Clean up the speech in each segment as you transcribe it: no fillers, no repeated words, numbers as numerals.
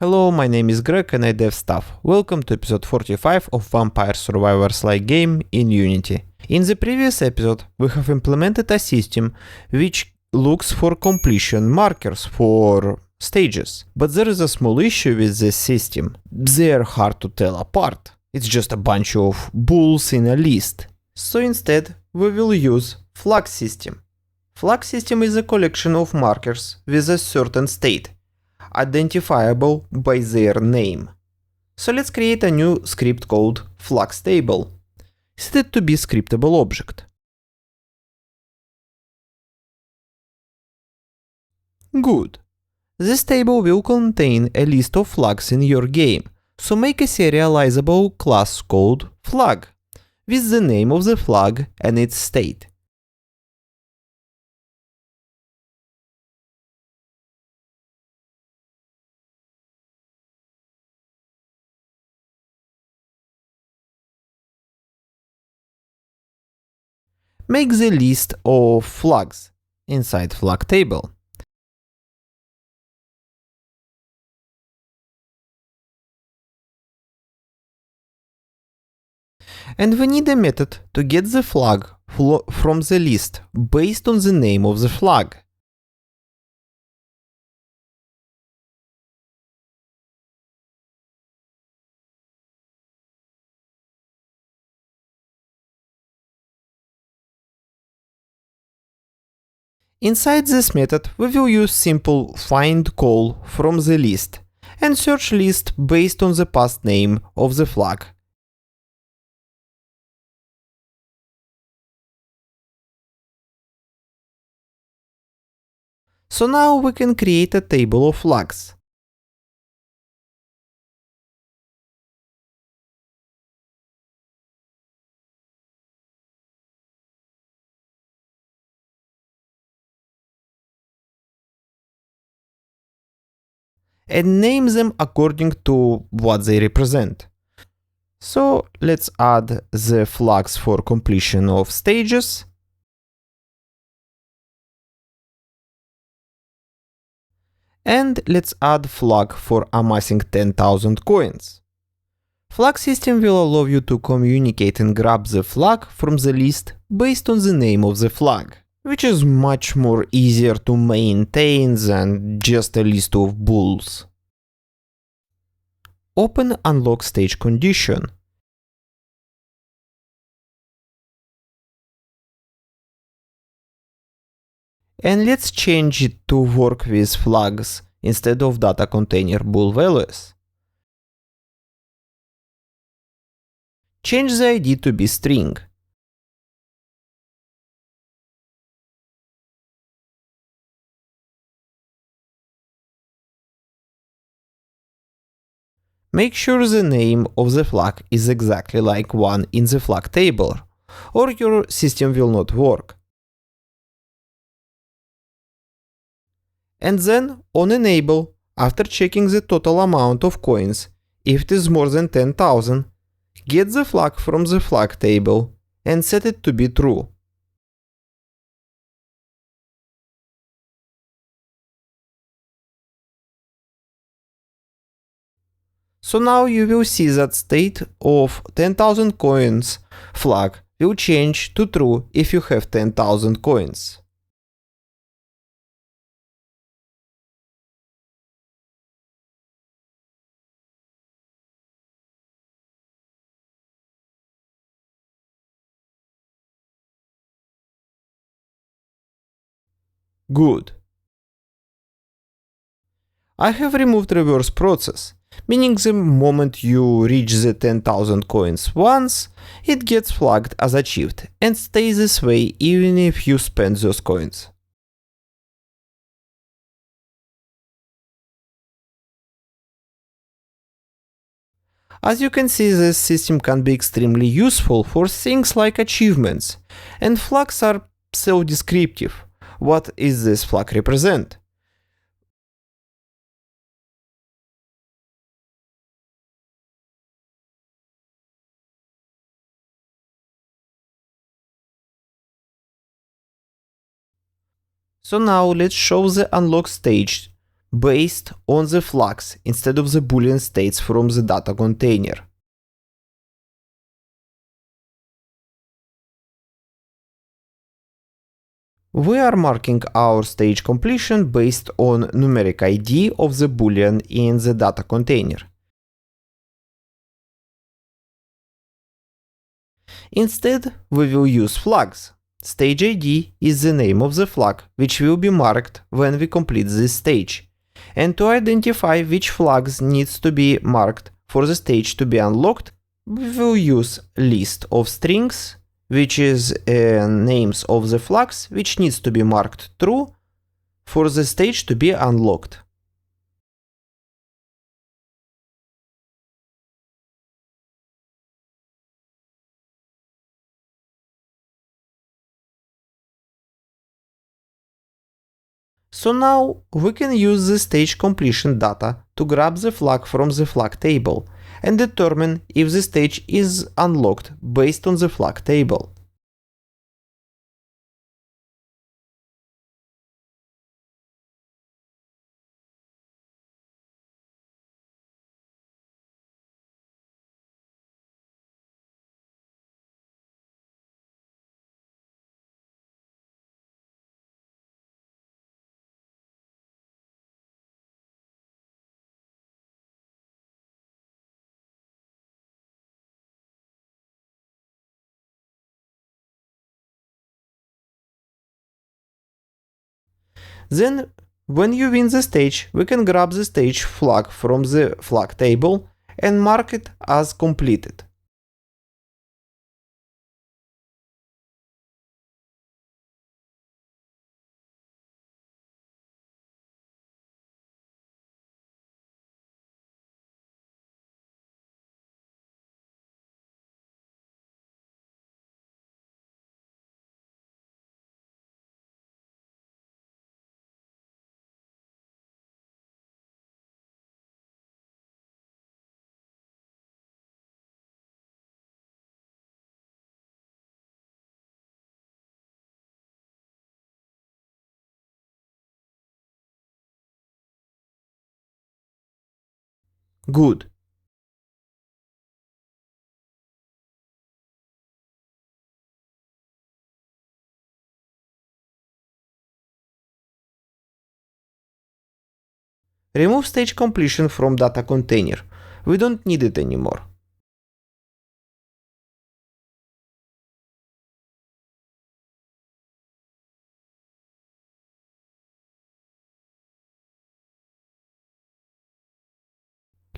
Hello, my name is Greg and I dev stuff. Welcome to episode 45 of Vampire Survivors-like game in Unity. In the previous episode, we have implemented a system which looks for completion markers for stages. But there is a small issue with this system. They are hard to tell apart. It's just a bunch of bulls in a list. So instead, we will use flag system. Flag system is a collection of markers with a certain state, identifiable by their name. So let's create a new script called flags table, set it to be scriptable object. Good. This table will contain a list of flags in your game, so make a serializable class called flag, with the name of the flag and its state. Make the list of flags inside flag table. And we need a method to get the flag from the list based on the name of the flag. Inside this method, we will use simple find call from the list and search list based on the past name of the flag. So now we can create a table of flags. And name them according to what they represent. So let's add the flags for completion of stages. And let's add flag for amassing 10,000 coins. Flag system will allow you to communicate and grab the flag from the list based on the name of the flag, which is much more easier to maintain than just a list of bulls. Open unlock stage condition. And let's change it to work with flags instead of data container bull values. Change the ID to be string. Make sure the name of the flag is exactly like one in the flag table, or your system will not work. And then on enable, after checking the total amount of coins, if it is more than 10,000, get the flag from the flag table and set it to be true. So now you will see that state of 10,000 coins flag will change to true if you have 10,000 coins. Good. I have removed reverse process, meaning the moment you reach the 10,000 coins once, it gets flagged as achieved and stays this way even if you spend those coins. As you can see, this system can be extremely useful for things like achievements, and flags are self-descriptive. What is this flag represent? So now let's show the unlock stage based on the flags instead of the boolean states from the data container. We are marking our stage completion based on numeric ID of the boolean in the data container. Instead, we will use flags. Stage ID is the name of the flag which will be marked when we complete this stage. And to identify which flags needs to be marked for the stage to be unlocked, we will use list of strings, which is names of the flags which needs to be marked true for the stage to be unlocked. So now we can use the stage completion data to grab the flag from the flag table and determine if the stage is unlocked based on the flag table. Then, when you win the stage, we can grab the stage flag from the flag table and mark it as completed. Good. Remove stage completion from data container. We don't need it anymore.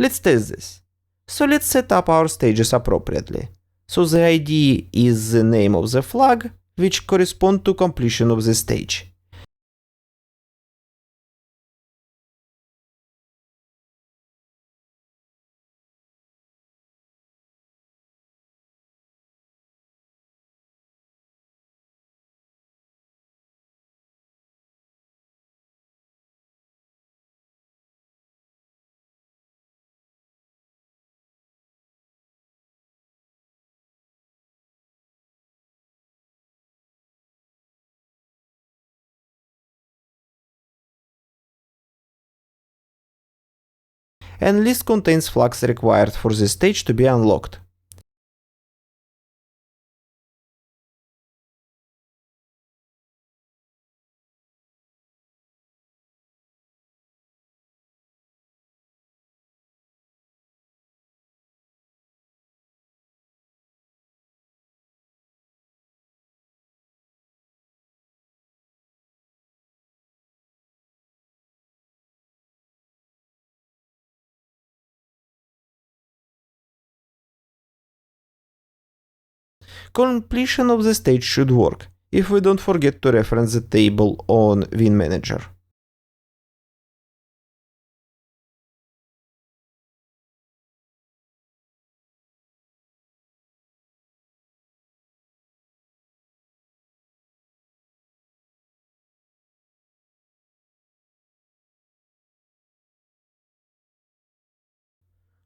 Let's test this. So let's set up our stages appropriately. So the ID is the name of the flag, which correspond to completion of the stage. And list contains flags required for the stage to be unlocked. Completion of the stage should work, if we don't forget to reference the table on Win Manager.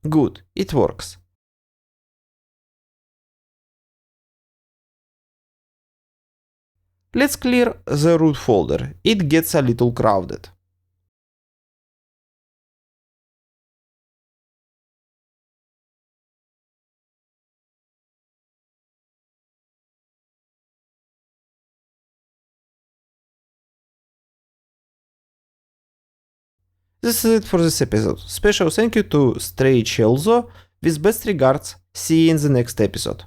Good, it works. Let's clear the root folder, it gets a little crowded. This is it for this episode. Special thank you to Stray Chelzo. With best regards, see you in the next episode.